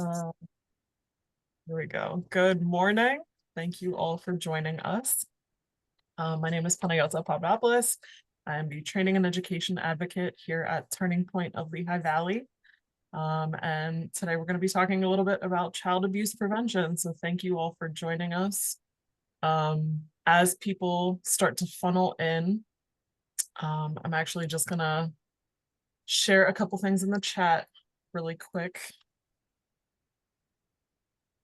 Uh, Here we go. Good morning. Thank you all for joining us. My name is Panayota Pavlopoulos. I am the Training and Education Advocate here at Turning Point of Lehigh Valley. And today we're going to be talking a little bit about child abuse prevention. So thank you all for joining us. As people start to funnel in, I'm actually just going to share a couple things in the chat really quick.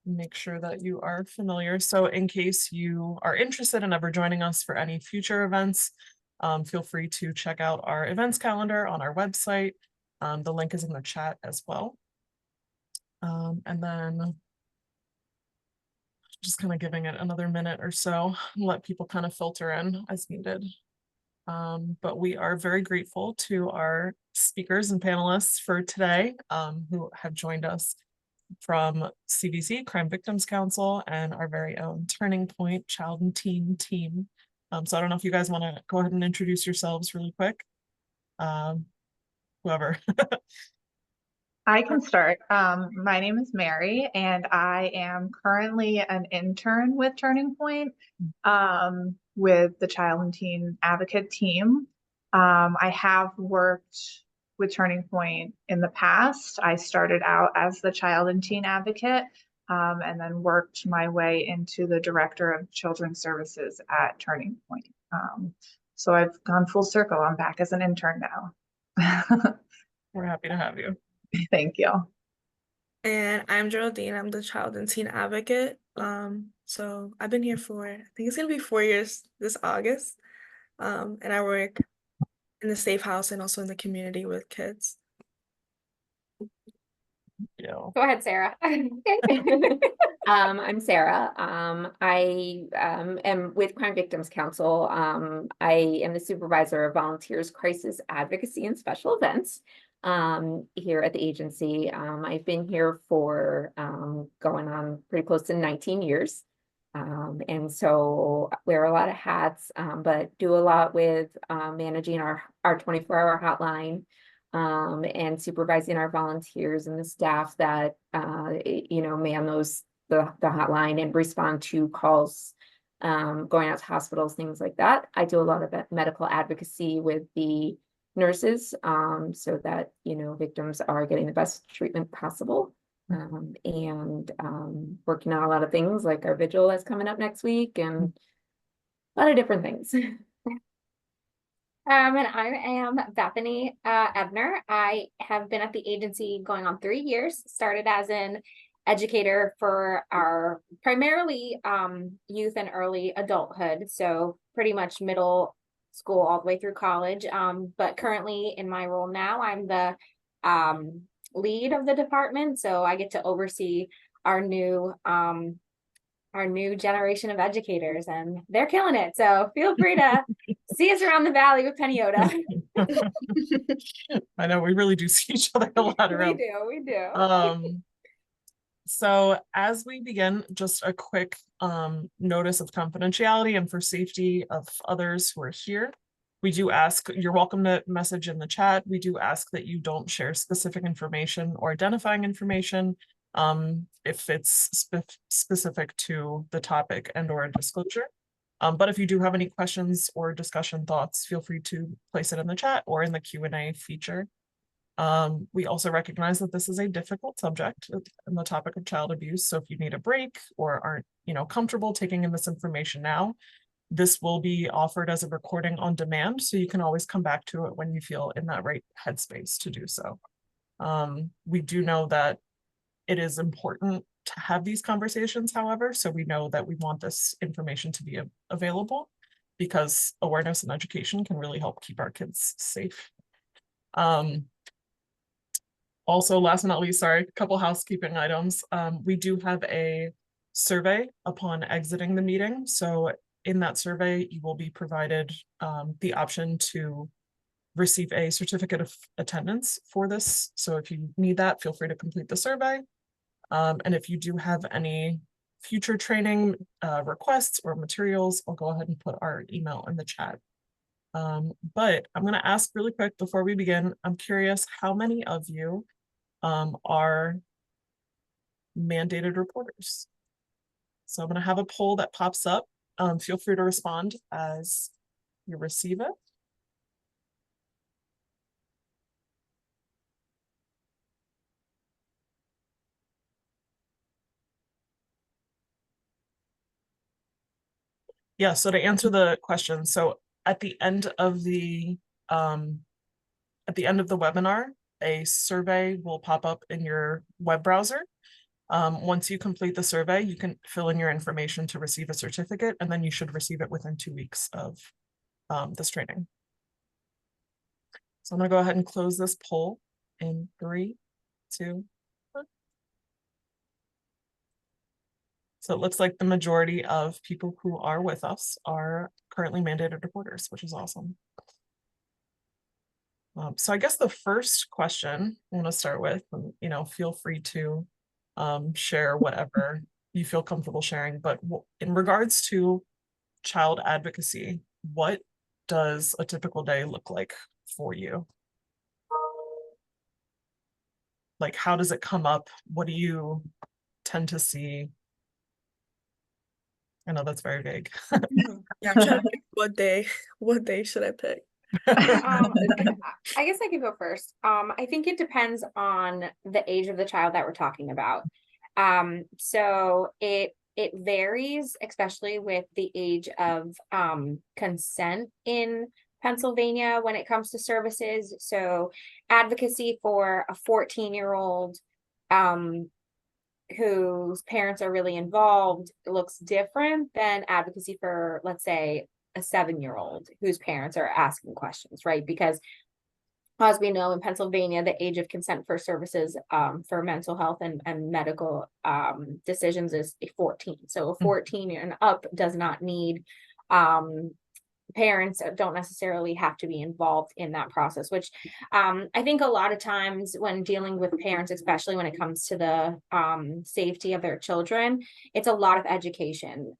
Make sure that you are familiar. So in case you are interested in ever joining us for any future events, feel free to check out our events calendar on our website. The link is in the chat as well. And then just kind of giving it another minute or so, let people kind of filter in as needed. But we are very grateful to our speakers and panelists for today who have joined us from CVC, Crime Victims Council, and our very own Turning Point Child and Teen team. So I don't know if you guys want to go ahead and introduce yourselves really quick. Whoever. I can start. My name is Mary, and I am currently an intern with Turning Point, with the Child and Teen Advocate team. I have worked with Turning Point in the past. I started out as the Child and Teen Advocate, and then worked my way into the Director of Children's Services at Turning Point. So I've gone full circle. I'm back as an intern now. We're happy to have you. Thank you. And I'm Geraldine. I'm the Child and Teen Advocate. So I've been here for, I think it's gonna be 4 years this August. And I work in the safe house and also in the community with kids. Yeah. Go ahead, Sarah. I'm Sarah. I am with Crime Victims Council. I am the supervisor of volunteers, crisis advocacy, and special events here at the agency. I've been here for going on pretty close to 19 years. And so wear a lot of hats, but do a lot with managing our 24-hour hotline, and supervising our volunteers and the staff that man the hotline and respond to calls, going out to hospitals, things like that. I do a lot of medical advocacy with the nurses, so that victims are getting the best treatment possible, and working on a lot of things like our vigil that's coming up next week and a lot of different things. And I am Bethany Ebner. I have been at the agency going on 3 years, started as an educator for our primarily youth and early adulthood. So pretty much middle school all the way through college. But currently in my role now, I'm the lead of the department. So I get to oversee our new generation of educators, and they're killing it. So feel free to see us around the valley with Panayota. I know we really do see each other a lot around. We do. So as we begin, just a quick notice of confidentiality and for safety of others who are here. We do ask, you're welcome to message in the chat. We do ask that you don't share specific information or identifying information if it's specific to the topic and or a disclosure. But if you do have any questions or discussion thoughts, feel free to place it in the chat or in the Q&A feature. We also recognize that this is a difficult subject in the topic of child abuse. So if you need a break or aren't comfortable taking in this information now, this will be offered as a recording on demand. So you can always come back to it when you feel in that right headspace to do so. We do know that it is important to have these conversations, however, so we know that we want this information to be available because awareness and education can really help keep our kids safe. Also, last but not least, sorry, a couple housekeeping items. We do have a survey upon exiting the meeting. So in that survey, you will be provided the option to receive a certificate of attendance for this. So if you need that, feel free to complete the survey. And if you do have any future training requests or materials, I'll go ahead and put our email in the chat. But I'm going to ask really quick before we begin, I'm curious how many of you are mandated reporters. So I'm going to have a poll that pops up. Feel free to respond as you receive it. Yeah, so to answer the question, so at the end of the webinar, a survey will pop up in your web browser. Once you complete the survey, you can fill in your information to receive a certificate, and then you should receive it within 2 weeks of this training. So I'm gonna go ahead and close this poll in 3, 2, 1. So it looks like the majority of people who are with us are currently mandated reporters, which is awesome. So I guess the first question I want to start with, feel free to share whatever you feel comfortable sharing, but in regards to child advocacy, what does a typical day look like for you? Like, how does it come up? What do you tend to see? I know that's very vague. Yeah, I'm trying to pick what day should I pick? I guess I could go first. I think it depends on the age of the child that we're talking about. So it varies, especially with the age of consent in Pennsylvania when it comes to services. So advocacy for a 14-year-old whose parents are really involved looks different than advocacy for, let's say, a 7-year-old whose parents are asking questions, right? Because as we know, in Pennsylvania, the age of consent for services for mental health and medical decisions is 14. So a 14 and up does not need, parents don't necessarily have to be involved in that process, which I think a lot of times when dealing with parents, especially when it comes to the safety of their children, it's a lot of education,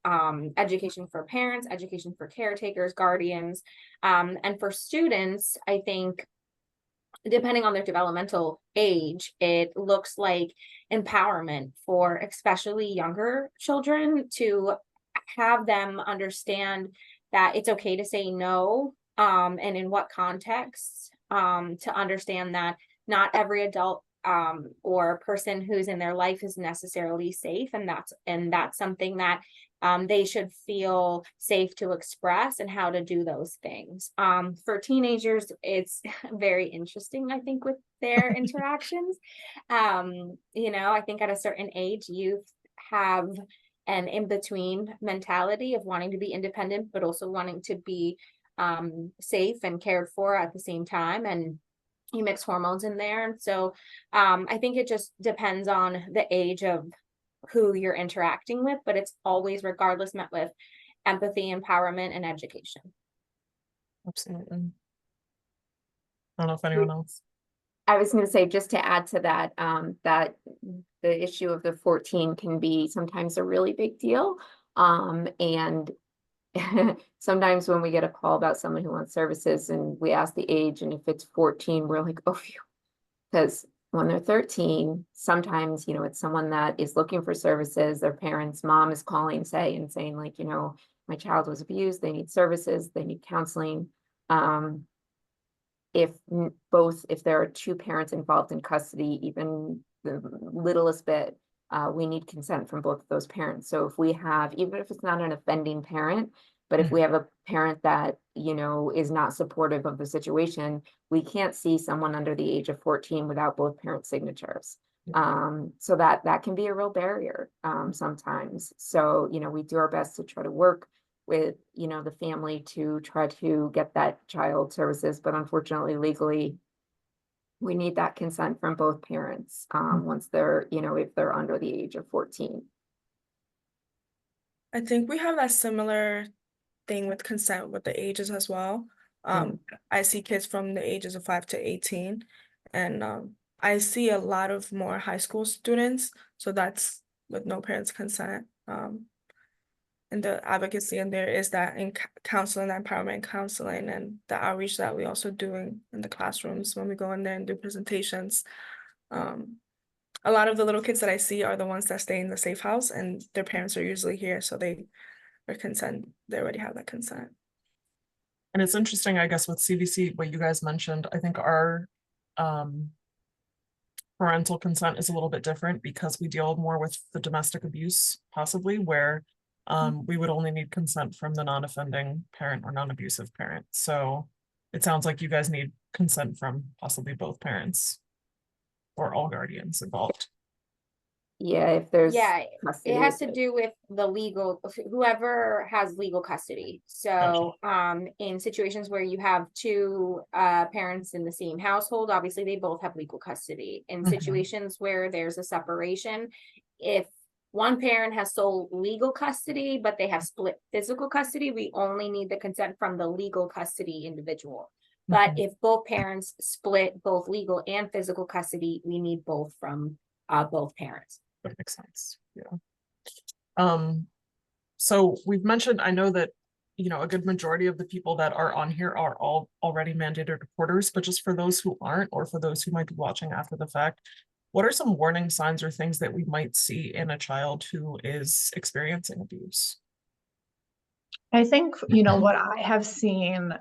education for parents, education for caretakers, guardians, and for students, I think, depending on their developmental age, it looks like empowerment for especially younger children, to have them understand that it's okay to say no, and in what contexts, to understand that not every adult or person who's in their life is necessarily safe, and that's something that they should feel safe to express, and how to do those things. For teenagers, it's very interesting, I think, with their interactions. I think at a certain age, youth have an in-between mentality of wanting to be independent, but also wanting to be safe and cared for at the same time. And you mix hormones in there. And so I think it just depends on the age of who you're interacting with, but it's always, regardless, met with empathy, empowerment, and education. Absolutely. I don't know if anyone else. I was going to say, just to add to that, that the issue of the 14 can be sometimes a really big deal. And sometimes when we get a call about someone who wants services and we ask the age, and if it's 14, we're like, oh, phew. Because when they're 13, sometimes, it's someone that is looking for services. Their parents' mom is calling, saying like, my child was abused. They need services. They need counseling. If there are two parents involved in custody, even the littlest bit, we need consent from both of those parents. So if we have, even if it's not an offending parent, but if we have a parent that, is not supportive of the situation, we can't see someone under the age of 14 without both parents' signatures. So that can be a real barrier sometimes. So, we do our best to try to work with, the family to try to get that child services, but unfortunately, legally, we need that consent from both parents once they're, if they're under the age of 14. I think we have that similar thing with consent with the ages as well. I see kids from the ages of 5 to 18, and I see a lot of more high school students, so that's with no parents' consent. And the advocacy in there is that in counseling, empowerment counseling, and the outreach that we also doing in the classrooms when we go in there and do presentations. a lot of the little kids that I see are the ones that stay in the safe house, and their parents are usually here, so they already have that consent. And it's interesting, I guess, with CVC, what you guys mentioned, I think our parental consent is a little bit different because we deal more with the domestic abuse, possibly, where we would only need consent from the non-offending parent or non-abusive parent. So it sounds like you guys need consent from possibly both parents or all guardians involved. Yeah, if there's Yeah, custody it has of to it. do with the legal, whoever has legal custody. So, in situations where you have two parents in the same household, obviously they both have legal custody. In Mhm. situations where there's a separation, if one parent has sole legal custody, but they have split physical custody, we only need the consent from the legal custody individual. But Mhm. if both parents split both legal and physical custody, we need both from both parents. That makes sense. Yeah. So we've mentioned, I know that, you know, a good majority of the people that are on here are all already mandated reporters, but just for those who aren't, or for those who might be watching after the fact, what are some warning signs or things that we might see in a child who is experiencing abuse? I think, what I have seen,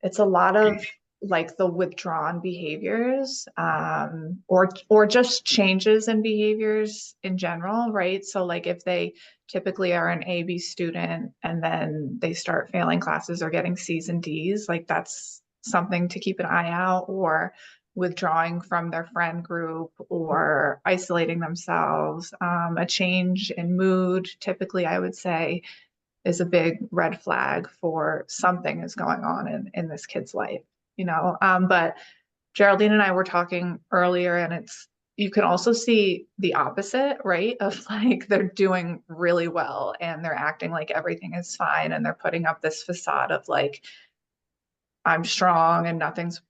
it's a lot of like the withdrawn behaviors, or just changes in behaviors in general, right? So like if they typically are an A, B student and then they start failing classes or getting C's and D's, like that's something to keep an eye out, or withdrawing from their friend group or isolating themselves. A change in mood, typically I would say, is a big red flag for something is going on in this kid's life, but Geraldine and I were talking earlier, and you can also see the opposite, right? Of like they're doing really well and they're acting like everything is fine and they're putting up this facade of like, I'm strong and nothing's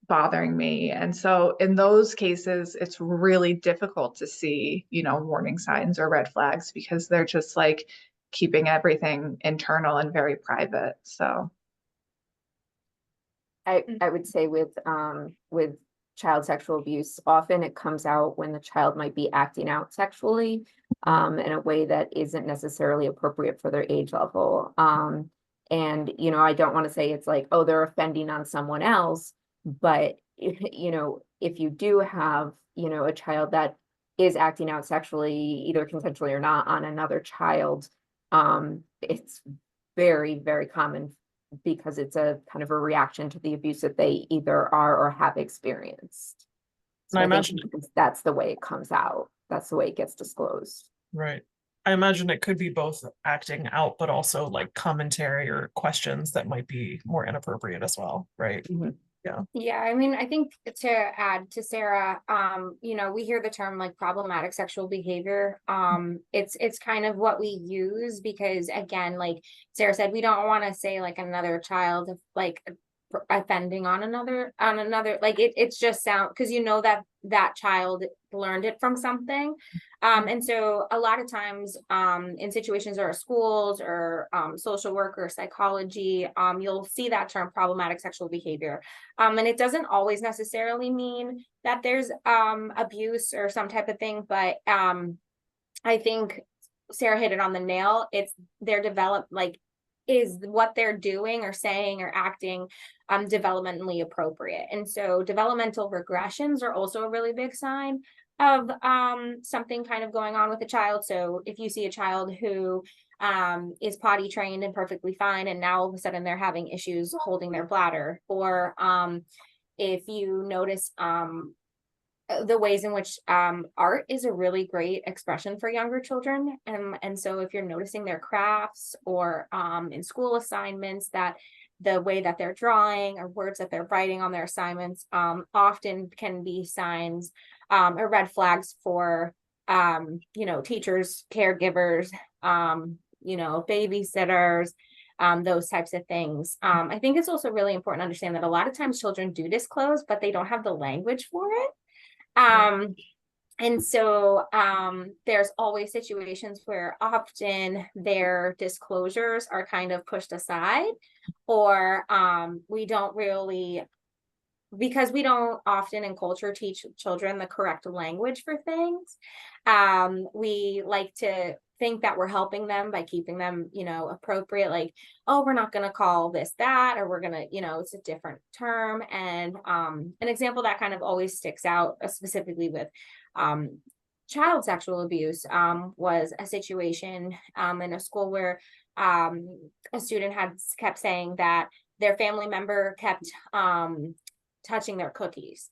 bothering me. And so in those cases, it's really difficult to see, warning signs or red flags because they're just like keeping everything internal and very private. So I would say with child sexual abuse, often it comes out when the child might be acting out sexually in a way that isn't necessarily appropriate for their age level. And I don't want to say it's like, oh, they're offending on someone else, but if you do have, a child that is acting out sexually, either consensually or not, on another child, it's very, very common because it's a kind of a reaction to the abuse that they either are or have experienced. So And I I think imagine, that's the way it comes out. That's the way it gets disclosed. right. I imagine it could be both acting out, but also like commentary or questions that might be more inappropriate as well, right? Mhm. Yeah, I mean, I think to add to Sarah, we hear the term like problematic sexual behavior. It's kind of what we use because again, like Sarah said, we don't want to say like another child like offending on another like it's just sound because that child learned it from something. And so a lot of times in situations or schools or social work or psychology, you'll see that term problematic sexual behavior. And it doesn't always necessarily mean that there's abuse or some type of thing, but I think Sarah hit it on the nail. It's their is what they're doing or saying or acting developmentally appropriate. And so developmental regressions are also a really big sign of something kind of going on with a child. So if you see a child who is potty trained and perfectly fine, and now all of a sudden they're having issues holding their bladder, or if you notice the ways in which art is a really great expression for younger children. And so if you're noticing their crafts or in school assignments, that the way that they're drawing or words that they're writing on their assignments often can be signs or red flags for, teachers, caregivers, babysitters, those types of things. I think it's also really important to understand that a lot of times children do disclose, but they don't have the language for it. And so there's always situations where often their disclosures are kind of pushed aside, or we don't really because we don't often in culture teach children the correct language for things, we like to think that we're helping them by keeping them, appropriate, like, oh, we're not going to call this that, or we're going to, it's a different term. And an example that kind of always sticks out, specifically with child sexual abuse, was a situation in a school where a student had kept saying that their family member kept touching their cookies.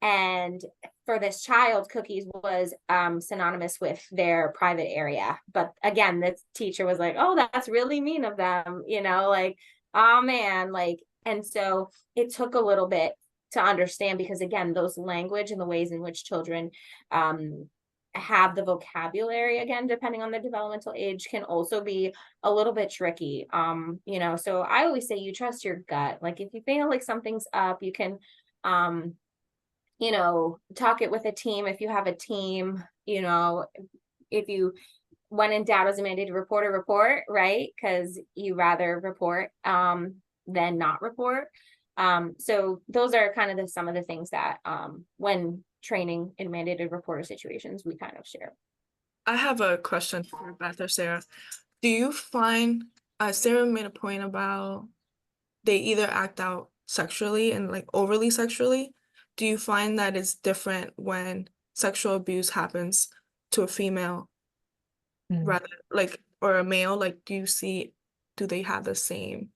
And for this child, cookies was synonymous with their private area. But again, the teacher was like, oh, that's really mean of them, like, oh man, like, and so it took a little bit to understand, because again, those language and the ways in which children have the vocabulary, again, depending on the developmental age, can also be a little bit tricky. So I always say you trust your gut. Like if you feel like something's up, you can talk it with a team. If you have a team, if you, when in doubt, as a mandated report, a report, right? Because you rather report than not report. So those are kind of some of the things that when training in mandated reporter situations, we kind of share. I have a question for Beth or Sarah. Do you find, Sarah made a point about they either act out sexually and like overly sexually. Do you find that it's different when sexual abuse happens to a female rather like, or a male? Like, do they have the same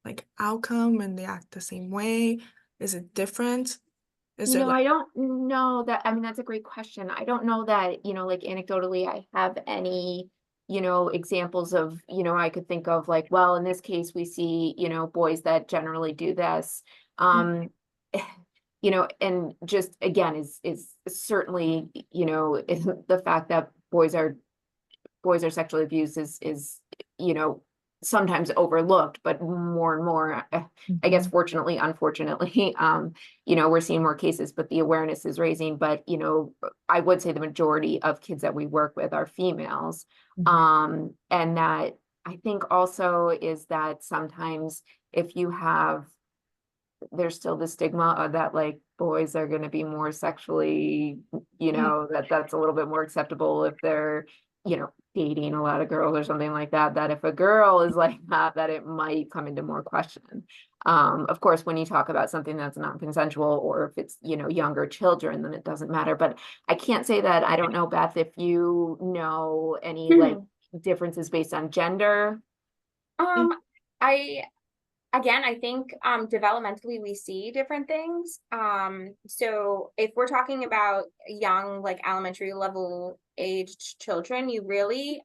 like outcome and they act the same way? Is it different? No, I don't know that. I mean, that's a great question. I don't know that, like anecdotally, I have any, examples of, I could think of like, well, in this case, we see, boys that generally do this. And just again, is certainly, the fact that boys are sexually abused is, sometimes overlooked, but more and more, I guess, fortunately, unfortunately, we're seeing more cases, but the awareness is raising. But, I would say the majority of kids that we work with are females. And that I think also is that sometimes if you have, there's still the stigma of that, like boys are going to be more sexually, that's a little bit more acceptable if they're, dating a lot of girls or something like that, that if a girl is like that it might come into more question. Of course, when you talk about something that's not consensual, or if it's, younger children, then it doesn't matter. But I can't say that. I don't know, Beth, if you know any like differences based on gender. I think developmentally we see different things. So if we're talking about young, like elementary level aged children, you really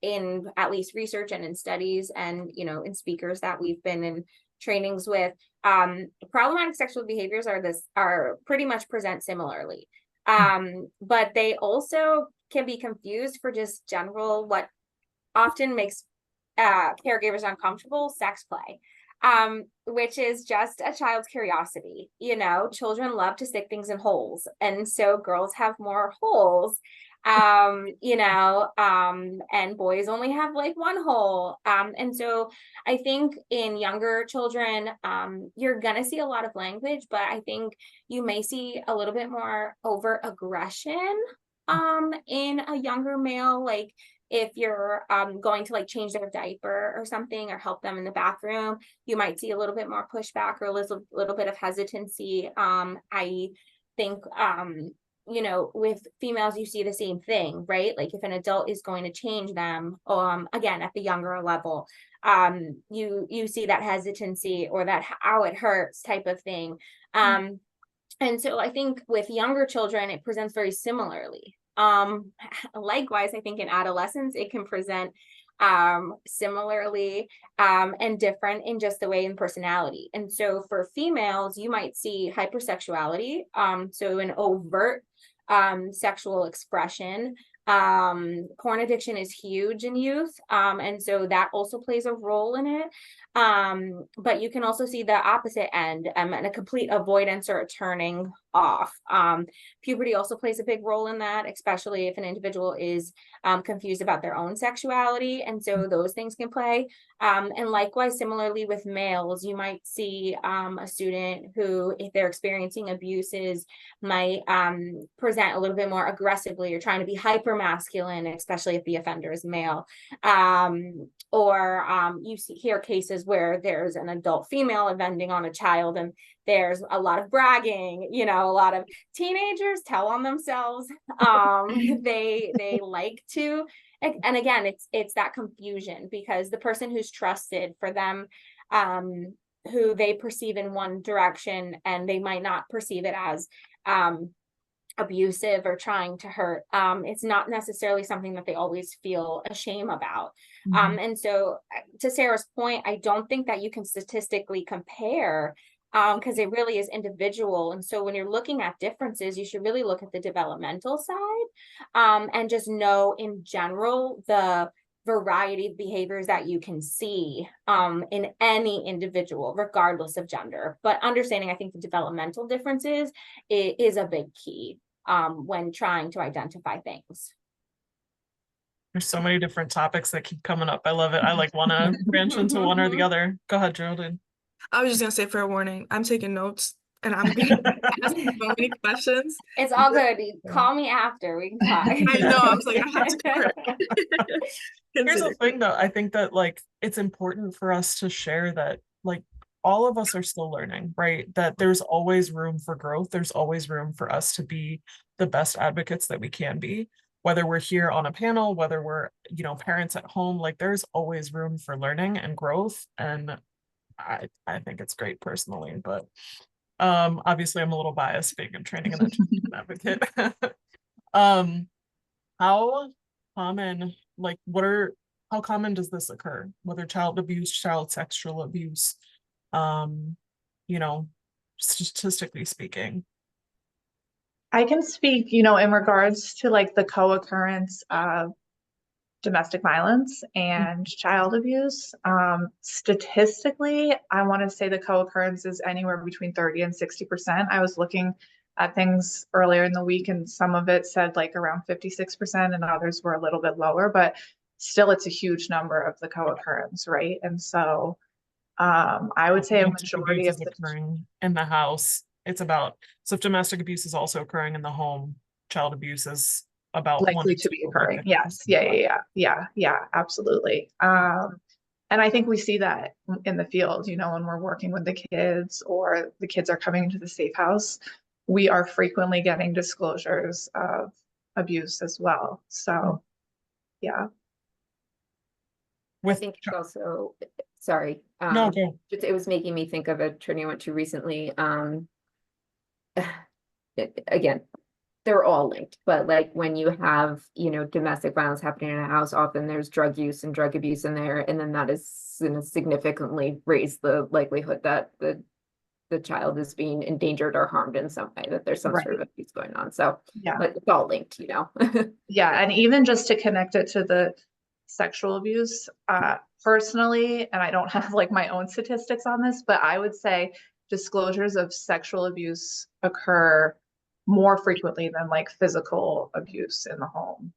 in at least research and in studies and in speakers that we've been in trainings with, problematic sexual behaviors are pretty much present similarly. But they also can be confused for just general, what often makes caregivers uncomfortable, sex play, which is just a child's curiosity. Children love to stick things in holes, and so girls have more holes, and boys only have like one hole. And so I think in younger children, you're gonna see a lot of language, but I think you may see a little bit more overt aggression in a younger male, like if you're going to like change their diaper or something, or help them in the bathroom, you might see a little bit more pushback or a little bit of hesitancy. I think with females you see the same thing, right? Like if an adult is going to change them, again at the younger level, you see that hesitancy or that how it hurts type of thing. And so I think with younger children it presents very similarly. Likewise, I think in adolescence, it can present similarly and different in just the way in personality. And so for females, you might see hypersexuality, so an overt sexual expression. Porn addiction is huge in youth, and so that also plays a role in it. But you can also see the opposite end, and a complete avoidance or a turning off. Puberty also plays a big role in that, especially if an individual is confused about their own sexuality. And so those things can play. And likewise, similarly with males, you might see a student who, if they're experiencing abuses, might present a little bit more aggressively or trying to be hyper masculine, especially if the offender is male. Or you hear cases where there's an adult female avenging on a child, and there's a lot of bragging, you know, a lot of teenagers tell on themselves. They like to, and again, it's that confusion, because the person who's trusted for them, who they perceive in one direction, and they might not perceive it as abusive or trying to hurt, it's not necessarily something that they always feel ashamed about. And so to Sarah's point, I don't think that you can statistically compare, because it really is individual. And so when you're looking at differences, you should really look at the developmental side, and just know in general the variety of behaviors that you can see in any individual, regardless of gender. But understanding, I think, the developmental differences is a big key when trying to identify things. There's so many different topics that keep coming up. I love it. I like want to branch into one or the other. Go ahead, Geraldine. I was just gonna say, fair warning, I'm taking notes and I'm gonna ask so many questions. It's all good. Call me after, we can talk. I know, I was like, I have to Here's the thing though, I think that like it's important for us to share that like all of us are still learning, right? That there's always room for growth. There's always room for us to be the best advocates that we can be, whether we're here on a panel, whether we're, you know, parents at home, like there's always room for learning and growth. And I think it's great personally, but obviously I'm a little biased being a training and education advocate. How common, like how common does this occur? Whether child abuse, child sexual abuse, you know, statistically speaking? I can speak, you know, in regards to like the co-occurrence of domestic violence and child abuse. Statistically, I want to say the co-occurrence is anywhere between 30 and 60%. I was looking at things earlier in the week, and some of it said like around 56%, and others were a little bit lower, but still it's a huge number of the co-occurrence, right? And so I would say a majority of the occurring in the house. It's about, so if domestic abuse is also occurring in the home, child abuse is about likely to be occurring. Yes. Yeah, absolutely. And I think we see that in the field, you know, when we're working with the kids or the kids are coming into the safe house, we are frequently getting disclosures of abuse as well. So, yeah. I think it's also, sorry, no, go. it was making me think of a training I went to recently. Again, they're all linked, but like when you have, you know, domestic violence happening in a house, often there's drug use and drug abuse in there, and then that is going to significantly raise the likelihood that the child is being endangered or harmed in some way, that there's some sort of abuse going on. So yeah, but it's all linked, you know. Yeah, and even just to connect it to the sexual abuse, personally, and I don't have like my own statistics on this, but I would say disclosures of sexual abuse occur more frequently than like physical abuse in the home,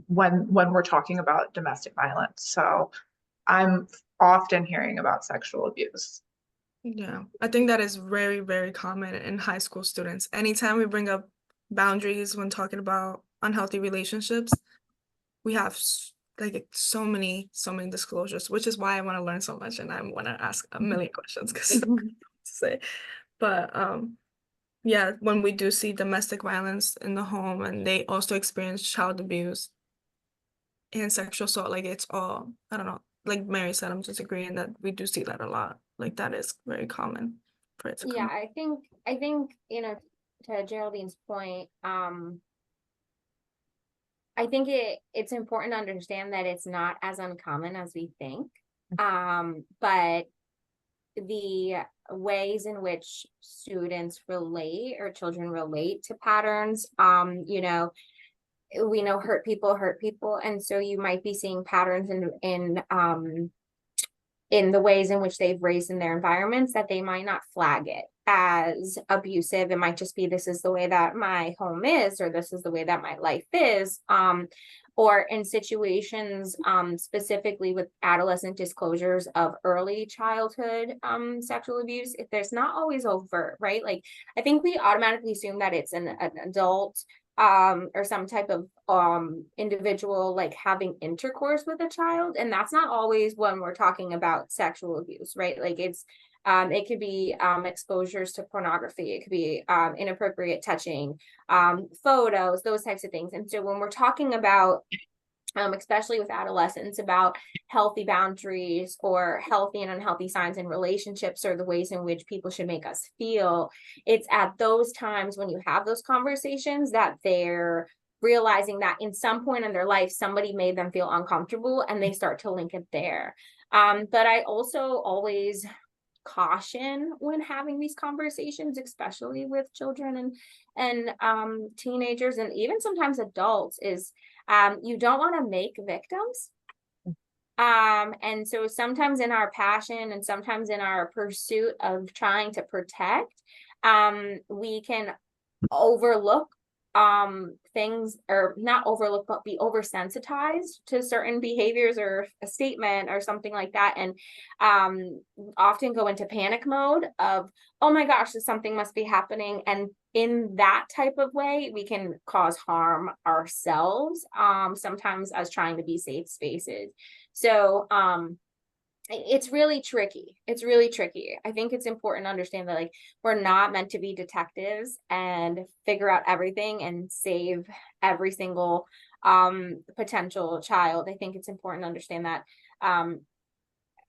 when we're talking about domestic violence. So I'm often hearing about sexual abuse. Yeah, I think that is very, very common in high school students. Anytime we bring up boundaries when talking about unhealthy relationships, we have like so many disclosures, which is why I want to learn so much and I want to ask a million questions because say, but yeah, when we do see domestic violence in the home and they also experience child abuse and sexual assault, like it's all, I don't know, like Mary said, I'm just agreeing that we do see that a lot. Like that is very common for it to Yeah, come. I think, you know, to Geraldine's point, I think it's important to understand that it's not as uncommon as we think. But the ways in which students relate or children relate to patterns, you know, we know hurt people, and so you might be seeing patterns in in the ways in which they've raised in their environments, that they might not flag it as abusive. It might just be, this is the way that my home is, or this is the way that my life is. Or in situations specifically with adolescent disclosures of early childhood sexual abuse, if there's not always overt, right? Like, I think we automatically assume that it's an adult or some type of individual like having intercourse with a child, and that's not always when we're talking about sexual abuse, right? Like, it could be exposures to pornography, it could be inappropriate touching, photos, those types of things. And so when we're talking about especially with adolescents, about healthy boundaries or healthy and unhealthy signs in relationships, or the ways in which people should make us feel, it's at those times when you have those conversations that they're realizing that in some point in their life, somebody made them feel uncomfortable, and they start to link it there. But I also always caution when having these conversations, especially with children and teenagers, and even sometimes adults, is you don't want to make victims. And so sometimes in our passion and sometimes in our pursuit of trying to protect, we can overlook things, or not overlook, but be oversensitized to certain behaviors or a statement or something like that, and often go into panic mode of, oh my gosh, something must be happening. And in that type of way, we can cause harm ourselves, sometimes as trying to be safe spaces. So it's really tricky. It's really tricky. I think it's important to understand that, like, we're not meant to be detectives and figure out everything and save every single potential child. I think it's important to understand that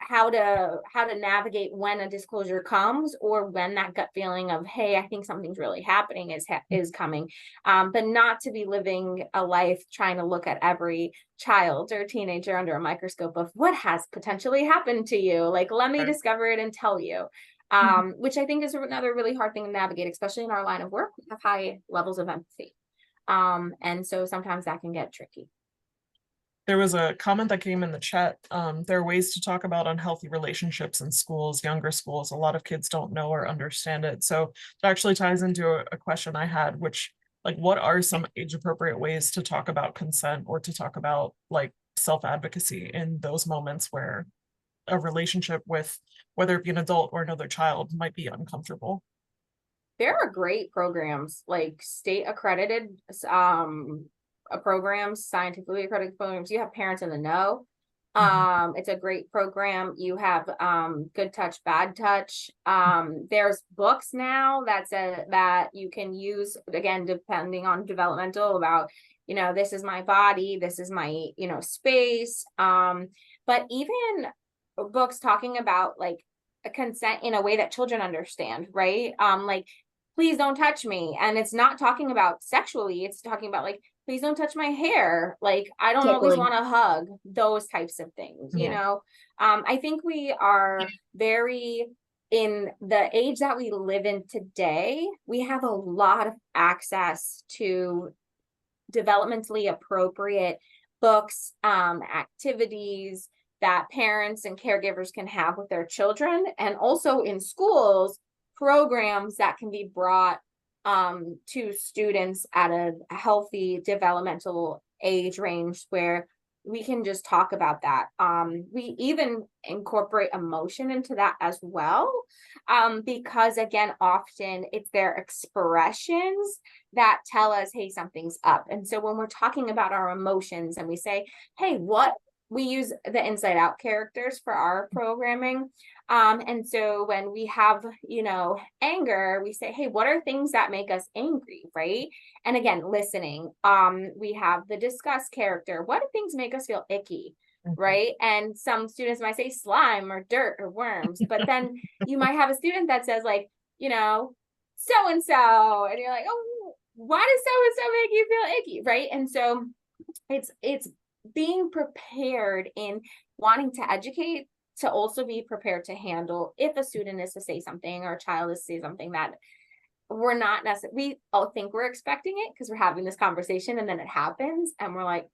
how to navigate when a disclosure comes, or when that gut feeling of, hey, I think something's really happening is coming, but not to be living a life trying to look at every child or teenager under a microscope of what has potentially happened to you. Like, let me discover it and tell you, which I think is another really hard thing to navigate, especially in our line of work. We have high levels of empathy, and so sometimes that can get tricky. There was a comment that came in the chat. There are ways to talk about unhealthy relationships in schools, younger schools. A lot of kids don't know or understand it. So it actually ties into a question I had, which, like, what are some age appropriate ways to talk about consent, or to talk about like self-advocacy in those moments where a relationship with, whether it be an adult or another child, might be uncomfortable? There are great programs, like state accredited programs, scientifically accredited programs. You have Parents in the Know. It's a great program. You have Good Touch, Bad Touch. There's books now that you can use, again, depending on developmental, about, this is my body, this is my, space. But even books talking about like a consent in a way that children understand, right? Like, please don't touch me. And it's not talking about sexually, it's talking about like, please don't touch my hair. Like, I don't always want to hug, those types of things, you know? I think we are very, in the age that we live in today, we have a lot of access to developmentally appropriate books, activities that parents and caregivers can have with their children, and also in schools, programs that can be brought to students at a healthy developmental age range, where we can just talk about that. We even incorporate emotion into that as well, because again, often it's their expressions that tell us, hey, something's up. And so when we're talking about our emotions and we say, hey, we use the Inside Out characters for our programming. And so when we have, anger, we say, hey, what are things that make us angry, right? And again, listening. We have the Discuss character. What do things make us feel icky, right? And some students might say slime or dirt or worms, but then you might have a student that says like, so-and-so, and you're like, oh, why does so-and-so make you feel icky, right? And so it's being prepared in wanting to educate, to also be prepared to handle if a student is to say something, or a child is to say something that we're not necessarily, we all think we're expecting it because we're having this conversation, and then it happens and we're like,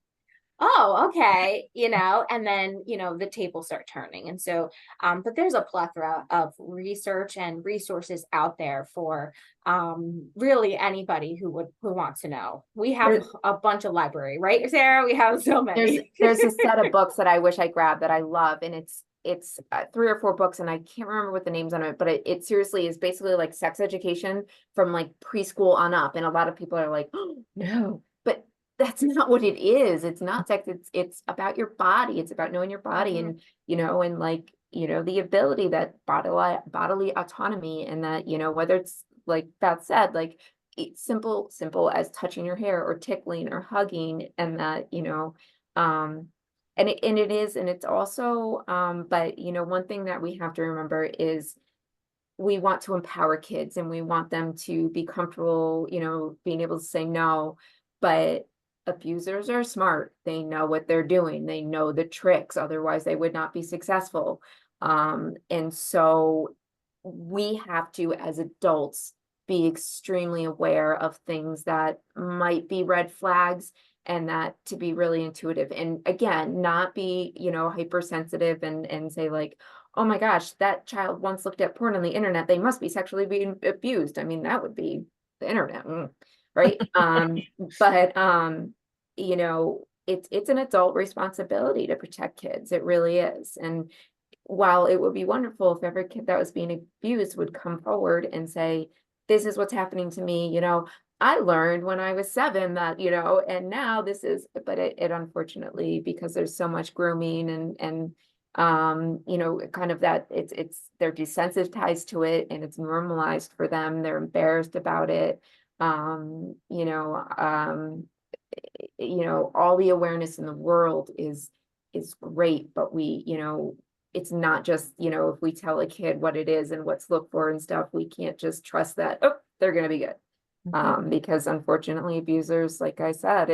oh, okay, and then, the tables start turning. And so, but there's a plethora of research and resources out there for really anybody who wants to know. We have There's- a bunch of library, right, Sarah? We have so many. There's a set of books that I wish I grabbed that I love, and it's 3 or 4 books, and I can't remember what the names on it, but it seriously is basically like sex education from like preschool on up. And a lot of people are like, oh, no, but that's not what it is. It's not sex. It's about your body. It's about knowing your body, and and like the ability that bodily autonomy, and that whether it's like Beth said, like it's simple as touching your hair or tickling or hugging, and that and it is, and it's also, but one thing that we have to remember is we want to empower kids, and we want them to be comfortable, being able to say no, but abusers are smart. They know what they're doing. They know the tricks. Otherwise, they would not be successful. And so we have to, as adults, be extremely aware of things that might be red flags, and that to be really intuitive, and again, not be hypersensitive and say like, oh my gosh, that child once looked at porn on the internet, they must be sexually being abused. I mean, that would be the internet, right? But it's an adult responsibility to protect kids. It really is. And while it would be wonderful if every kid that was being abused would come forward and say, this is what's happening to me, I learned when I was 7 that, and now this is, but it unfortunately, because there's so much grooming and kind of that they're desensitized to it, and it's normalized for them. They're embarrassed about it. All the awareness in the world is great, but it's not just, if we tell a kid what it is and what's looked for and stuff, we can't just trust that, oh, they're going to be good. Because unfortunately abusers, like I said,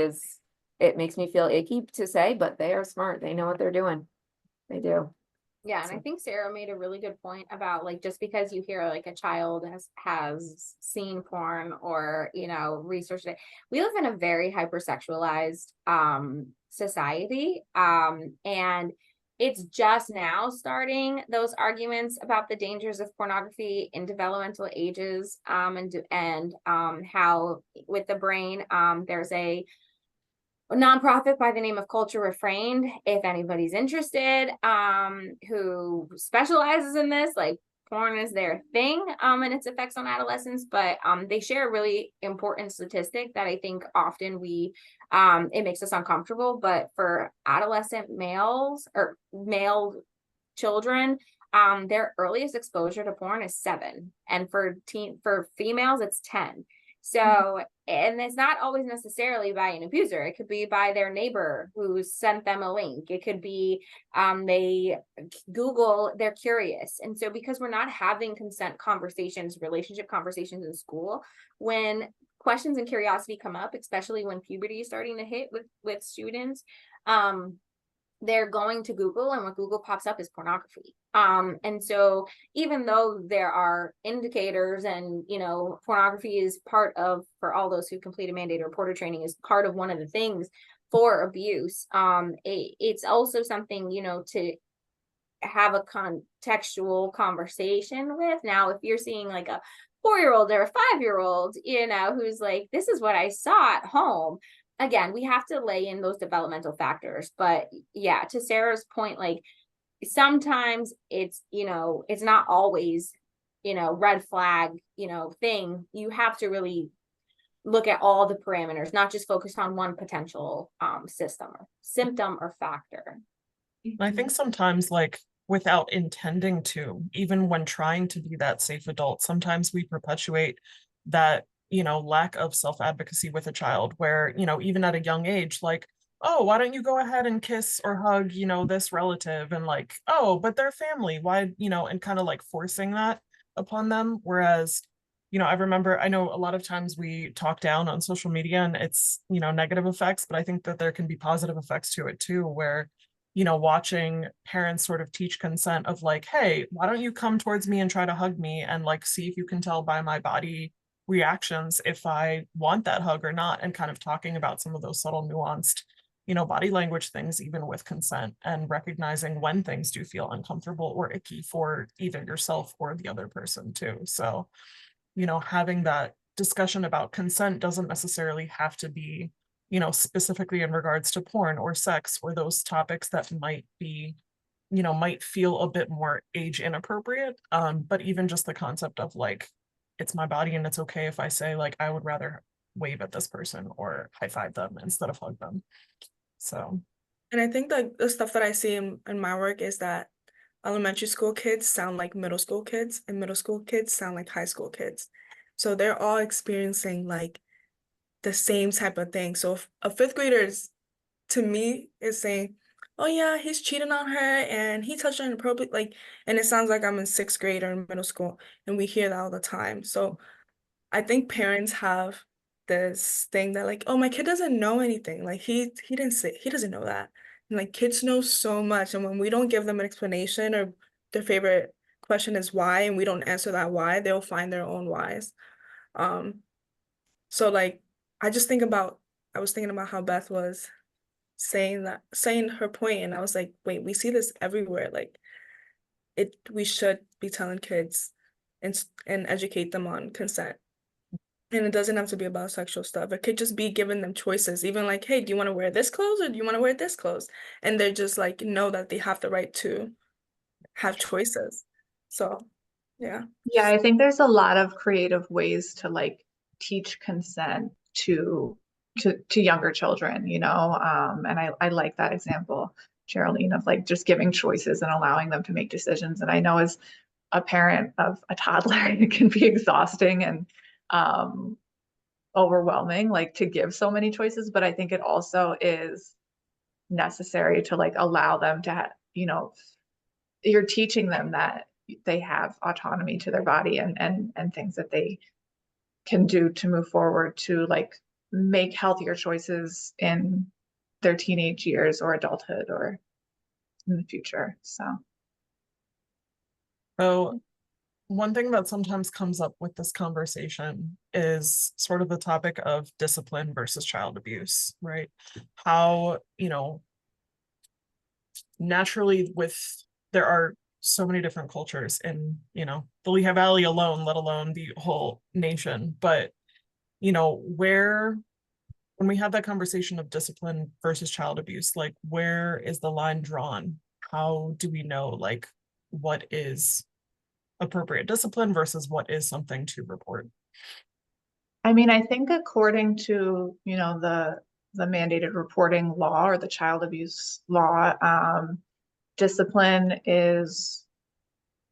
it makes me feel icky to say, but they are smart. They know what they're doing. They do. Yeah, and I think Sarah made a really good point about like, just because you hear like a child has seen porn or researched it, we live in a very hypersexualized society, and it's just now starting those arguments about the dangers of pornography in developmental ages, and how with the brain, there's a nonprofit by the name of Culture Refrained, if anybody's interested, who specializes in this. Like, porn is their thing, and its effects on adolescents, but they share a really important statistic that I think often it makes us uncomfortable, but for adolescent males or male children, their earliest exposure to porn is 7, and for females it's 10. So, and it's not always necessarily by an abuser. It could be by their neighbor who sent them a link. It could be they Google, they're curious. And so because we're not having consent conversations, relationship conversations in school, when questions and curiosity come up, especially when puberty is starting to hit with students, they're going to Google, and what Google pops up is pornography. And so even though there are indicators, and pornography is part of, for all those who complete a mandated reporter training, is part of one of the things for abuse, it's also something to have a contextual conversation with. Now, if you're seeing like a 4-year-old or a 5-year-old, who's like, this is what I saw at home, again, we have to lay in those developmental factors. But yeah, to Sarah's point, like sometimes it's not always red flag thing. You have to really look at all the parameters, not just focus on one potential symptom or factor. I think sometimes, like, without intending to, even when trying to be that safe adult, sometimes we perpetuate that lack of self-advocacy with a child, where even at a young age, like, oh, why don't you go ahead and kiss or hug this relative, and like, oh, but they're family, why, and kind of like forcing that upon them. Whereas I know a lot of times we talk down on social media, and it's negative effects, but I think that there can be positive effects to it too, where watching parents sort of teach consent of like, hey, why don't you come towards me and try to hug me, and like see if you can tell by my body reactions if I want that hug or not, and kind of talking about some of those subtle nuanced body language things, even with consent, and recognizing when things do feel uncomfortable or icky for either yourself or the other person too. So, having that discussion about consent doesn't necessarily have to be, specifically in regards to porn or sex or those topics that might be, might feel a bit more age inappropriate. But even just the concept of like, it's my body and it's okay if I say like, I would rather wave at this person or high five them instead of hug them. So. And I think that the stuff that I see in my work is that elementary school kids sound like middle school kids, and middle school kids sound like high school kids. So they're all experiencing like the same type of thing. So if a fifth grader is, to me, is saying, oh yeah, he's cheating on her and he touched her inappropriately, like, and it sounds like I'm in sixth grade or in middle school, and we hear that all the time. So I think parents have this thing that like, oh, my kid doesn't know anything. Like he doesn't know that. And like kids know so much. And when we don't give them an explanation, or their favorite question is why, and we don't answer that why, they'll find their own whys. So like I was thinking about how Beth was saying her point, and I was like, wait, we see this everywhere. Like we should be telling kids and educate them on consent. And it doesn't have to be about sexual stuff. It could just be giving them choices, even like, hey, do you want to wear this clothes or do you want to wear this clothes? And they're just like, know that they have the right to have choices. So, yeah. Yeah, I think there's a lot of creative ways to like teach consent to younger children, and I like that example, Geraldine, of like just giving choices and allowing them to make decisions. And I know as a parent of a toddler, it can be exhausting and overwhelming, like to give so many choices, but I think it also is necessary to like allow them to you're teaching them that they have autonomy to their body and things that they can do to move forward to like make healthier choices in their teenage years or adulthood or in the future. So one thing that sometimes comes up with this conversation is sort of the topic of discipline versus child abuse, right? How, naturally there are so many different cultures in, the Lehigh Valley alone, let alone the whole nation. But, when we have that conversation of discipline versus child abuse, like where is the line drawn? How do we know like what is appropriate discipline versus what is something to report? I mean, I think according to, the mandated reporting law or the child abuse law, discipline is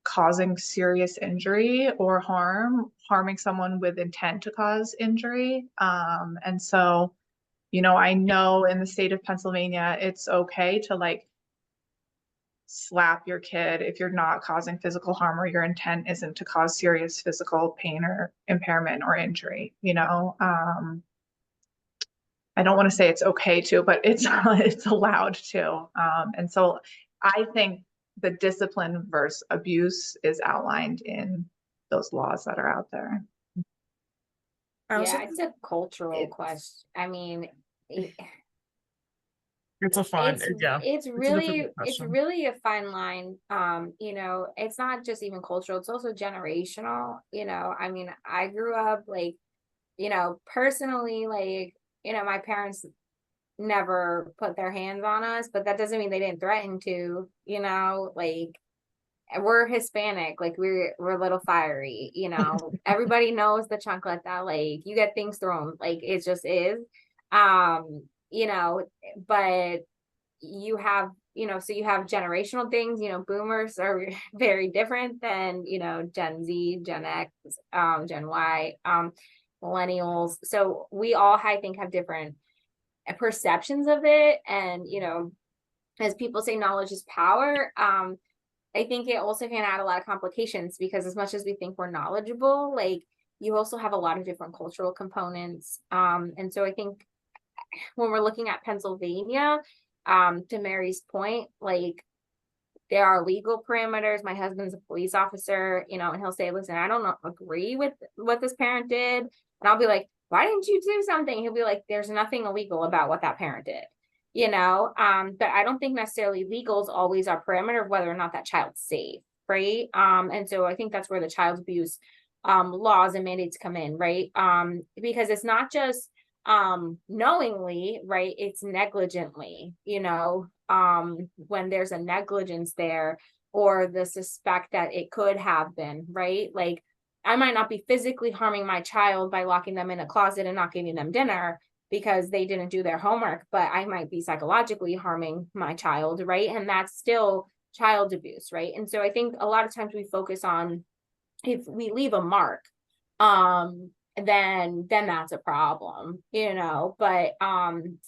causing serious injury or harming someone with intent to cause injury. And so, I know in the state of Pennsylvania, it's okay to like slap your kid if you're not causing physical harm or your intent isn't to cause serious physical pain or impairment or injury. I don't want to say it's okay to, but it's allowed to. And so I think the discipline versus abuse is outlined in those laws that are out there. Yeah, it's a cultural question. I mean, It's a fine, it's a really difficult question. a fine line. It's not just even cultural, it's also generational. I mean, I grew up like, personally, like, my parents never put their hands on us, but that doesn't mean they didn't threaten to, like we're Hispanic, like we're a little fiery, everybody knows the chancleta, that like you get things thrown, like it just is. But you have, so you have generational things, boomers are very different than, Gen Z, Gen X, Gen Y, millennials. So we all, I think, have different perceptions of it. And, as people say, knowledge is power. I think it also can add a lot of complications because as much as we think we're knowledgeable, like you also have a lot of different cultural components. And so I think when we're looking at Pennsylvania, to Mary's point, like there are legal parameters. My husband's a police officer, and he'll say, listen, I don't agree with what this parent did. And I'll be like, why didn't you do something? He'll be like, there's nothing illegal about what that parent did. but I don't think necessarily legal is always our parameter of whether or not that child's safe, right? And so I think that's where the child abuse laws and mandates come in, right? Because it's not just knowingly, right? It's negligently, when there's a negligence there or the suspect that it could have been, right? Like I might not be physically harming my child by locking them in a closet and not giving them dinner because they didn't do their homework, but I might be psychologically harming my child, right? And that's still child abuse, right? And so I think a lot of times we focus on if we leave a mark, then that's a problem, but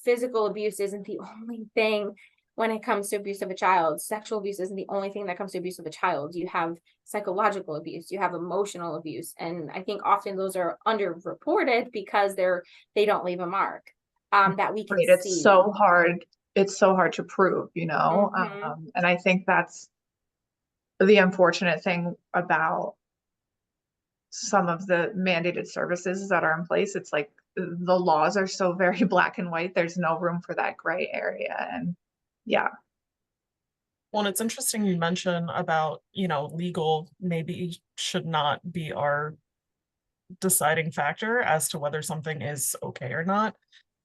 physical abuse isn't the only thing when it comes to abuse of a child. Sexual abuse isn't the only thing that comes to abuse of a child. You have psychological abuse, you have emotional abuse, and I think often those are underreported because they don't leave a mark that we can Right, see. it's so hard to prove, and I think that's the unfortunate thing about some of the mandated services that are in place. It's like the laws are so very black and white. There's no room for that gray area. And yeah. Well, it's interesting you mention about, legal maybe should not be our deciding factor as to whether something is okay or not.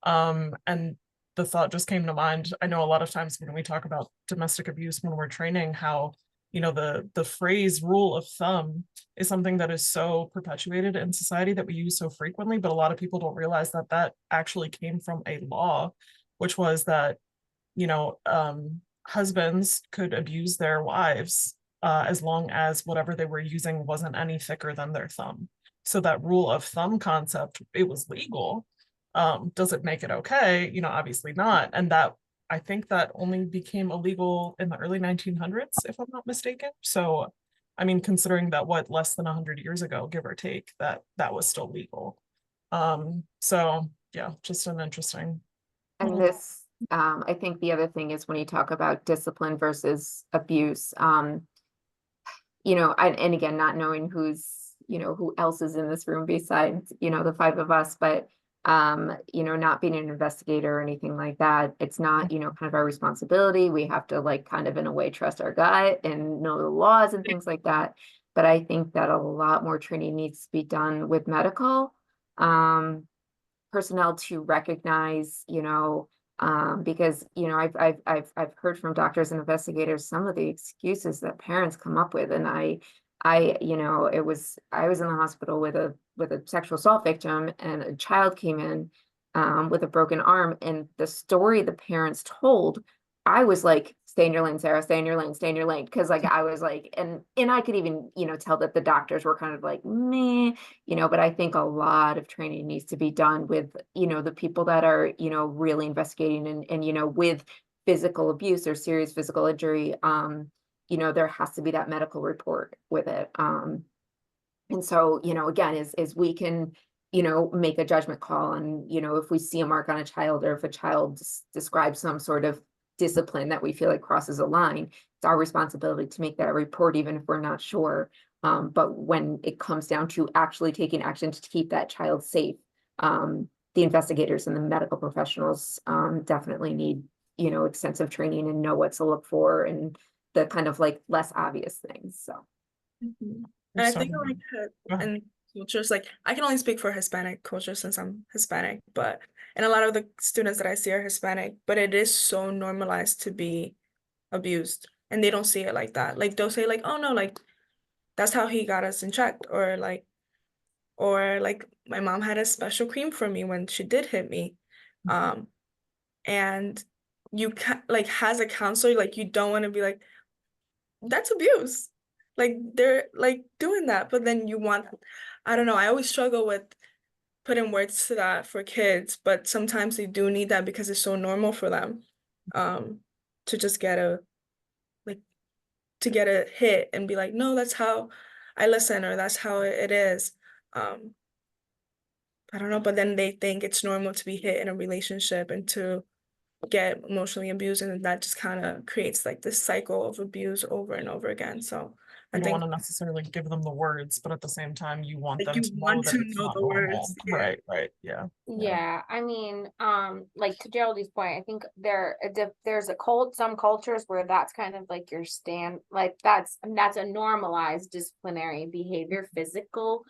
And the thought just came to mind. I know a lot of times when we talk about domestic abuse, when we're training, how, the phrase rule of thumb is something that is so perpetuated in society that we use so frequently, but a lot of people don't realize that that actually came from a law, which was that, husbands could abuse their wives as long as whatever they were using wasn't any thicker than their thumb. So that rule of thumb concept, it was legal. Does it make it okay? Obviously not. And that, I think that only became illegal in the early 1900s, if I'm not mistaken. So, I mean, considering that less than 100 years ago, give or take, that was still legal. So yeah, just an interesting. And this, I think the other thing is when you talk about discipline versus abuse, and again, not knowing who else is in this room besides, the five of us, but, not being an investigator or anything like that, it's not, kind of our responsibility. We have to kind of in a way trust our gut and know the laws and things like that. But I think that a lot more training needs to be done with medical, personnel to recognize, because I've heard from doctors and investigators some of the excuses that parents come up with, and I was in the hospital with a sexual assault victim, and a child came in with a broken arm, and the story the parents told, I was like, stay in your lane, Sarah, stay in your lane, stay in your lane. Cause I was like, and I could even, tell that the doctors were kind of like, meh, but I think a lot of training needs to be done with, the people that are, really investigating and, with physical abuse or serious physical injury, there has to be that medical report with it. And so, again, is we can, make a judgment call on, if we see a mark on a child, or if a child describes some sort of discipline that we feel like crosses a line, it's our responsibility to make that report, even if we're not sure. But when it comes down to actually taking action to keep that child safe, the investigators and the medical professionals definitely need, extensive training and know what to look for and the kind of less obvious things. So. And I think and cultures, I can only speak for Hispanic culture since I'm Hispanic, and a lot of the students that I see are Hispanic, but it is so normalized to be abused, and they don't see it like that. They'll say oh no, that's how he got us in check, or my mom had a special cream for me when she did hit me. And you can as a counselor, you don't want to be like, that's abuse. They're doing that, but then you want, I don't know, I always struggle with putting words to that for kids, but sometimes they do need that because it's so normal for them to just get a hit and be like, no, that's how I listen, or that's how it is. I don't know, but then they think it's normal to be hit in a relationship and to get emotionally abused, and that just kind of creates this cycle of abuse over and over again. So I You don't think want to necessarily give them the words, but at the same time, you want like them you to know want that to it's know not the normal. words. Yeah. Right, right, yeah. Yeah, I mean, like to Geraldine's point, I think there's some cultures where that's kind of like your stand, like that's a normalized disciplinary behavior, physical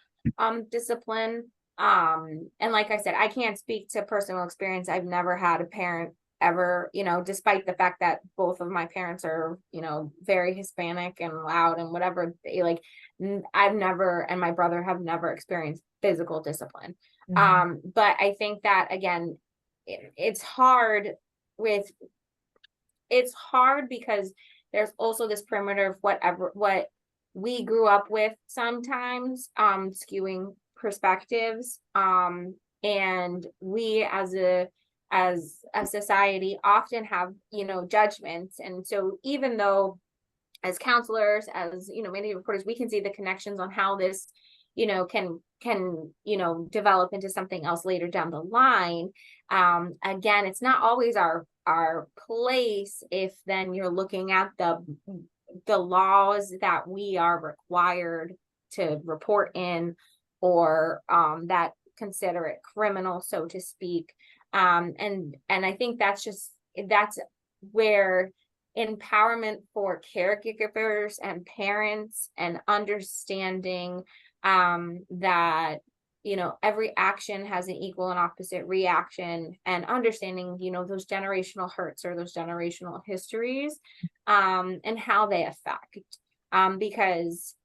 discipline. And like I said, I can't speak to personal experience. I've never had a parent ever, despite the fact that both of my parents are, very Hispanic and loud and whatever, I've never, and my brother have never experienced physical discipline. But I think that again, it's hard because there's also this perimeter of what we grew up with sometimes, skewing perspectives. And we as a society often have, judgments. And so even though as counselors, as many reporters, we can see the connections on how this can develop into something else later down the line. Again, it's not always our place if then you're looking at the laws that we are required to report in, or that consider it criminal, so to speak. And I think that's where empowerment for caregivers and parents, and understanding that every action has an equal and opposite reaction, and understanding those generational hurts or those generational histories, and how they affect, because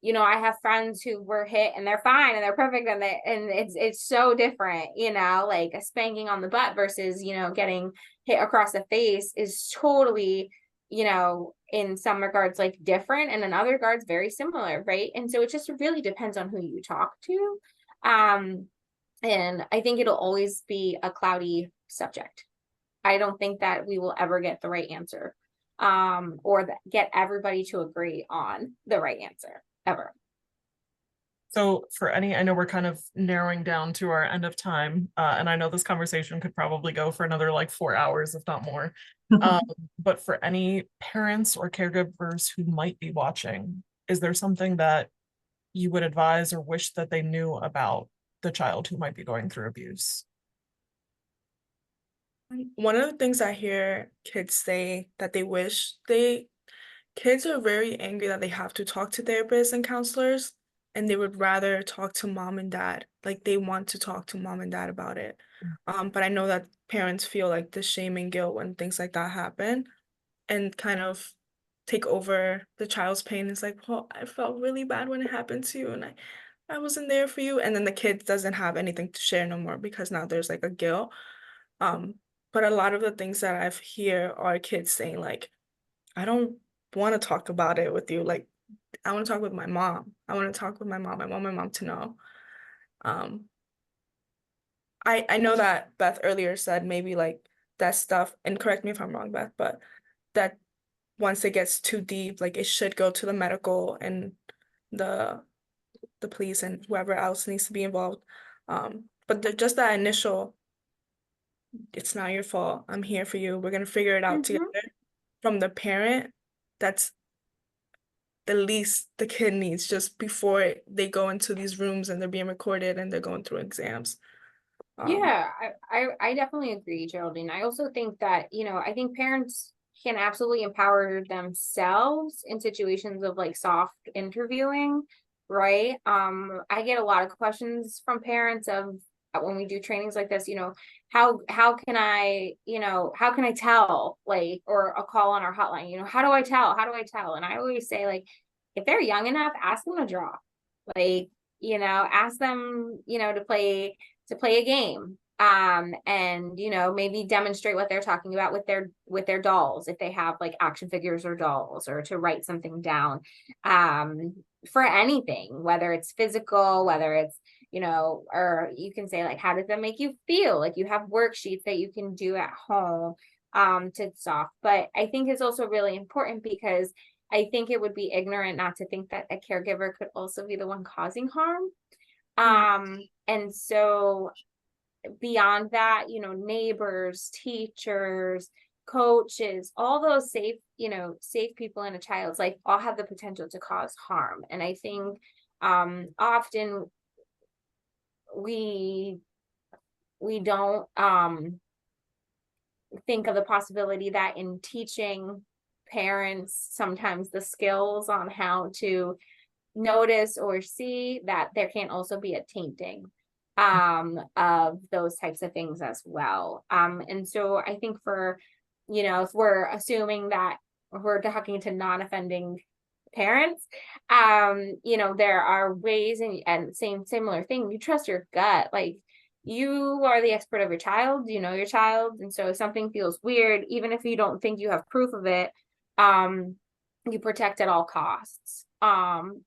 I have friends who were hit and they're fine and they're perfect, and it's so different, like a spanking on the butt versus getting hit across the face is totally, in some regards like different, and in other regards very similar, right? And so it just really depends on who you talk to. And I think it'll always be a cloudy subject. I don't think that we will ever get the right answer, or get everybody to agree on the right answer ever. So I know we're kind of narrowing down to our end of time, and I know this conversation could probably go for another like 4 hours, if not more. But for any parents or caregivers who might be watching, is there something that you would advise or wish that they knew about the child who might be going through abuse? One of the things I hear kids say that they wish kids are very angry that they have to talk to therapists and counselors, and they would rather talk to mom and dad. Like they want to talk to mom and dad about it. But I know that parents feel like the shame and guilt when things like that happen, and kind of take over the child's pain. It's like, well, I felt really bad when it happened to you, and I wasn't there for you. And then the kid doesn't have anything to share no more because now there's like a guilt. But a lot of the things that I've hear are kids saying like, I don't want to talk about it with you. Like, I want to talk with my mom. I want to talk with my mom. I want my mom to know. I know that Beth earlier said maybe like that stuff, and correct me if I'm wrong, Beth, but that once it gets too deep, like it should go to the medical and the police and whoever else needs to be involved. But just that initial, it's not your fault. I'm here for you. We're gonna figure it out together. From the parent, that's the least the kid needs just before they go into these rooms and they're being recorded and they're going through exams. Yeah, I definitely agree, Geraldine. I also think that, I think parents can absolutely empower themselves in situations of like soft interviewing, right? I get a lot of questions from parents of when we do trainings like this, how can I tell, like, or a call on our hotline, how do I tell? And I always say, like, if they're young enough, ask them to draw, like, ask them, to play a game, and maybe demonstrate what they're talking about with their dolls, if they have like action figures or dolls, or to write something down, for anything, whether it's physical, whether it's or you can say like, how does that make you feel? Like you have worksheets that you can do at home, to soft. But I think it's also really important, because I think it would be ignorant not to think that a caregiver could also be the one causing harm. And so beyond that, neighbors, teachers, coaches, all those safe, safe people in a child's life all have the potential to cause harm. And I think often we don't think of the possibility that in teaching parents sometimes the skills on how to notice or see that there can also be a tainting of those types of things as well. And so I think for, if we're assuming that we're talking to non-offending parents, there are ways, and similar thing, you trust your gut. Like, you are the expert of your child, you know your child. And so if something feels weird, even if you don't think you have proof of it, you protect at all costs. And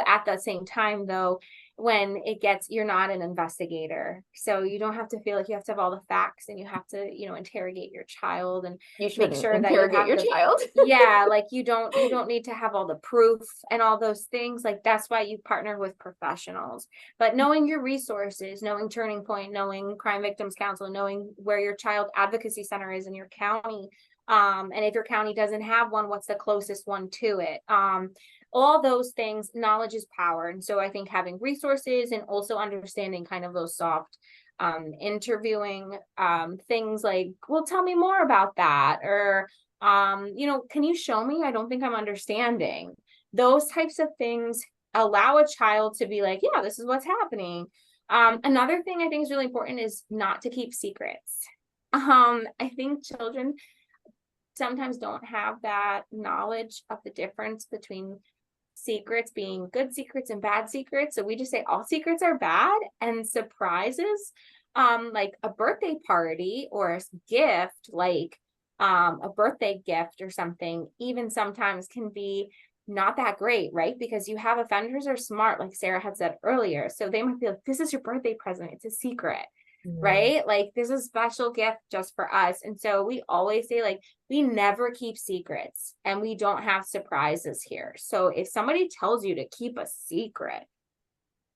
at the same time, though, when you're not an investigator, so you don't have to feel like you have to have all the facts, and you have to, interrogate your child and You should make sure that you interrogate have your child. yeah, like you don't need to have all the proof and all those things. Like, that's why you partner with professionals. But knowing your resources, knowing Turning Point, knowing Crime Victims Council, knowing where your child advocacy center is in your county, and if your county doesn't have one, what's the closest one to it? All those things, knowledge is power. And so I think having resources and also understanding kind of those soft interviewing things like, well, tell me more about that, or can you show me? I don't think I'm understanding. Those types of things allow a child to be like, yeah, this is what's happening. Another thing I think is really important is not to keep secrets. I think children sometimes don't have that knowledge of the difference between secrets being good secrets and bad secrets. So we just say all secrets are bad, and surprises, like a birthday party or a gift, like a birthday gift or something, even sometimes can be not that great, right? Because you have offenders are smart, like Sarah had said earlier. So they might be like, this is your birthday present, it's a secret. Right? Like, this is a special gift just for us. And so we always say, like, we never keep secrets, and we don't have surprises here. So if somebody tells you to keep a secret,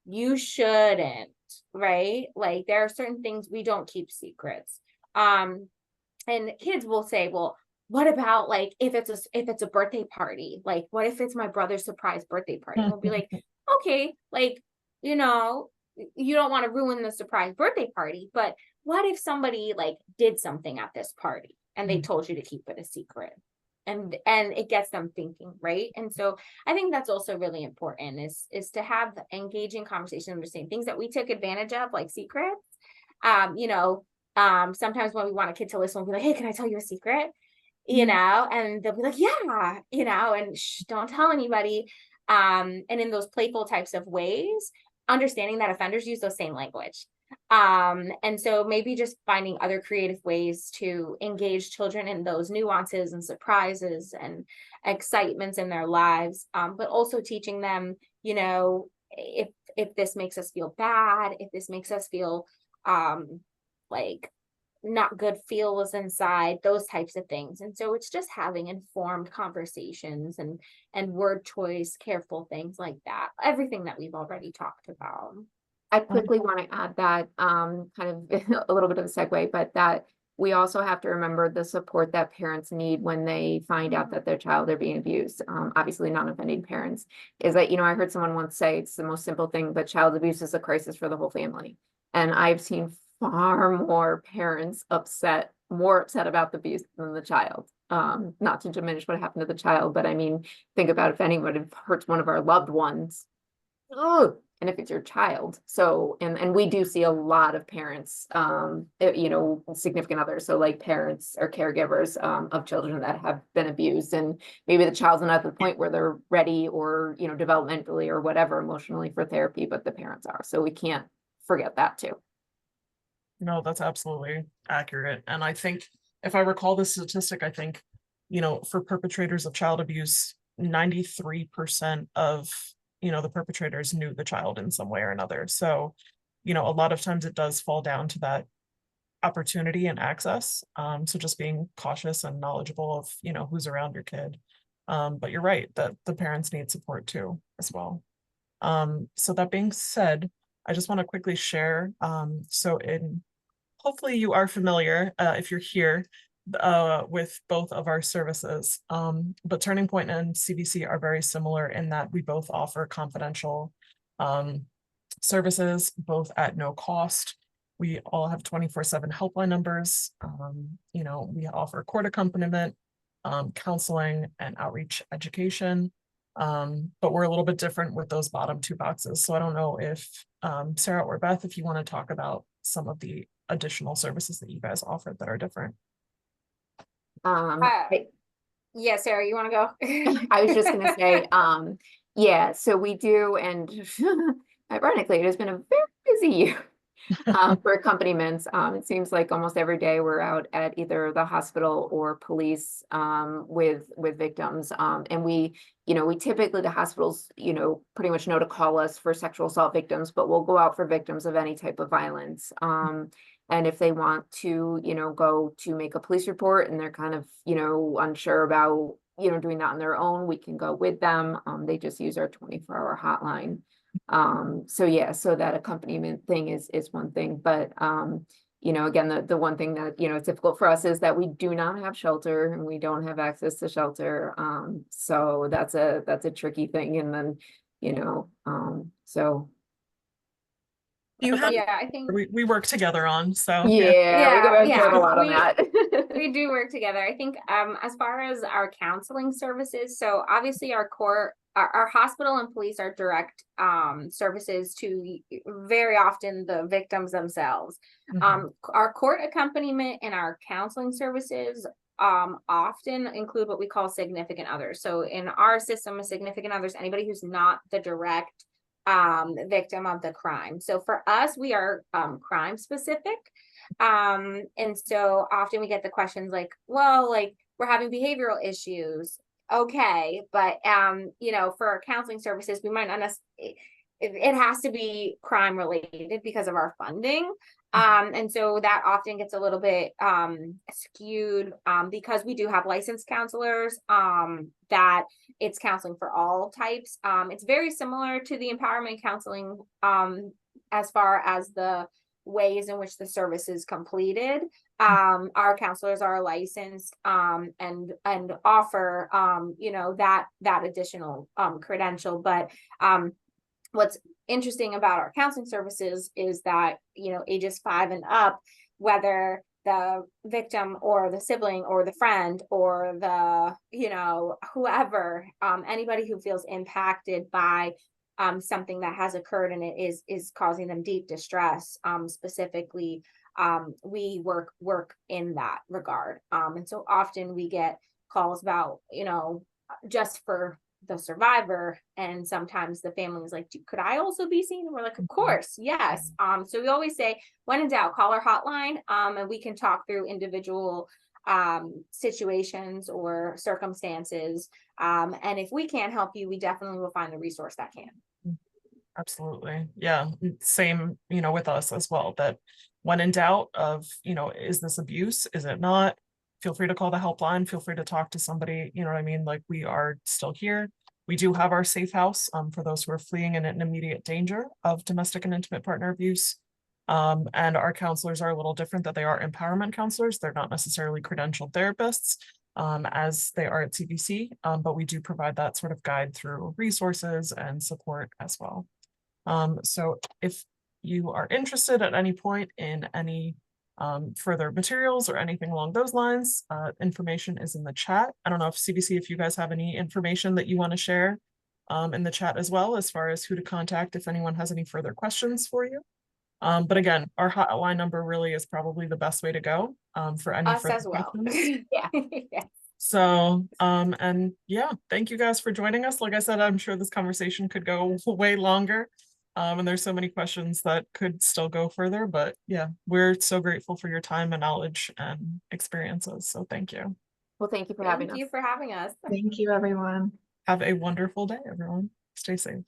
you shouldn't, right? Like, there are certain things we don't keep secrets. And kids will say, well, what about, like, if it's a birthday party? Like, what if it's my brother's surprise birthday party? And we'll be like, okay, like, you don't want to ruin the surprise birthday party, but what if somebody like did something at this party and they told you to keep it a secret? And it gets them thinking, right? And so I think that's also really important is to have engaging conversation, understanding things that we took advantage of, like secrets. Sometimes when we want a kid to listen, we'll be like, hey, can I tell you a secret? And they'll be like, yeah, and shh, don't tell anybody. And in those playful types of ways, understanding that offenders use those same language. And so maybe just finding other creative ways to engage children in those nuances and surprises and excitements in their lives, but also teaching them, if this makes us feel bad, if this makes us feel like not good feels inside, those types of things. And so it's just having informed conversations and word choice, careful things like that, everything that we've already talked about. I quickly want to add that kind of a little bit of a segue, but that we also have to remember the support that parents need when they find out that their child are being abused. Obviously non-offending parents, is that, I heard someone once say it's the most simple thing, but child abuse is a crisis for the whole family. And I've seen far more parents more upset about the abuse than the child. Not to diminish what happened to the child, but I mean, think about if anyone hurts one of our loved ones, and if it's your child. So, and we do see a lot of parents, significant others. So like parents or caregivers of children that have been abused, and maybe the child's not at the point where they're ready or, developmentally or whatever, emotionally for therapy, but the parents are. So we can't forget that too. No, that's absolutely accurate. And I think if I recall the statistic, I think, for perpetrators of child abuse, 93% of, the perpetrators knew the child in some way or another. So, a lot of times it does fall down to that opportunity and access. So just being cautious and knowledgeable of, who's around your kid. But you're right that the parents need support too, as well. So that being said, I just want to quickly share. So in hopefully you are familiar, if you're here, with both of our services. But Turning Point and CBC are very similar in that we both offer confidential services, both at no cost. We all have 24/7 helpline numbers. You know, we offer court accompaniment, counseling, and outreach education. But we're a little bit different with those bottom two boxes. So I don't know if Sarah or Beth, if you want to talk about some of the additional services that you guys offer that are different. Yeah, Sarah, you want to go? I was just gonna say, yeah, so we do, and ironically, it has been a very busy year for accompaniments. It seems like almost every day we're out at either the hospital or police with victims. And we typically, the hospitals, pretty much know to call us for sexual assault victims, but we'll go out for victims of any type of violence. And if they want to, go to make a police report and they're kind of, unsure about, doing that on their own, we can go with them. They just use our 24-hour hotline. So yeah, so that accompaniment thing is one thing, but again, the one thing that it's difficult for us is that we do not have shelter and we don't have access to shelter. So that's a tricky thing. And then so You have Yeah, I think We work together on, so yeah, we go back and forth a lot on we- that. we do work together. I think as far as our counseling services, so obviously our hospital and police are direct services to very often the victims themselves. Our court accompaniment and our counseling services often include what we call significant others. So in our system of significant others, anybody who's not the direct victim of the crime. So for us, we are crime specific. And so often we get the questions like, well, like we're having behavioral issues. Okay, but for our counseling services, we might not necessarily, it has to be crime related because of our funding. And so that often gets a little bit skewed because we do have licensed counselors that it's counseling for all types. It's very similar to the empowerment counseling as far as the ways in which the service is completed. Our counselors are licensed and offer that additional credential. But what's interesting about our counseling services is that ages 5 and up, whether the victim or the sibling or the friend or the whoever, anybody who feels impacted by something that has occurred and it is causing them deep distress, specifically, we work in that regard. And so often we get calls about, just for the survivor, and sometimes the family is like, could I also be seen? And we're like, of course, yes. So we always say, when in doubt, call our hotline, and we can talk through individual situations or circumstances. And if we can't help you, we definitely will find the resource that can. absolutely. Yeah, same, with us as well, that when in doubt of, is this abuse? Is it not? Feel free to call the helpline, feel free to talk to somebody, you know what I mean? Like, we are still here. We do have our safe house for those who are fleeing in an immediate danger of domestic and intimate partner abuse. And our counselors are a little different, that they are empowerment counselors. They're not necessarily credentialed therapists as they are at CBC, but we do provide that sort of guide through resources and support as well. So if you are interested at any point in any further materials or anything along those lines, information is in the chat. I don't know if CBC, if you guys have any information that you want to share in the chat as well, as far as who to contact if anyone has any further questions for you. But again, our hotline number really is probably the best way to go for any Us further as well. questions. Yeah. Yeah. So, and yeah, thank you guys for joining us. Like I said, I'm sure this conversation could go way longer. And there's so many questions that could still go further, but yeah, we're so grateful for your time and knowledge and experiences. So thank you. Well, thank you for having us. Thank you for having us. Thank you, everyone. Have a wonderful day, everyone. Stay safe.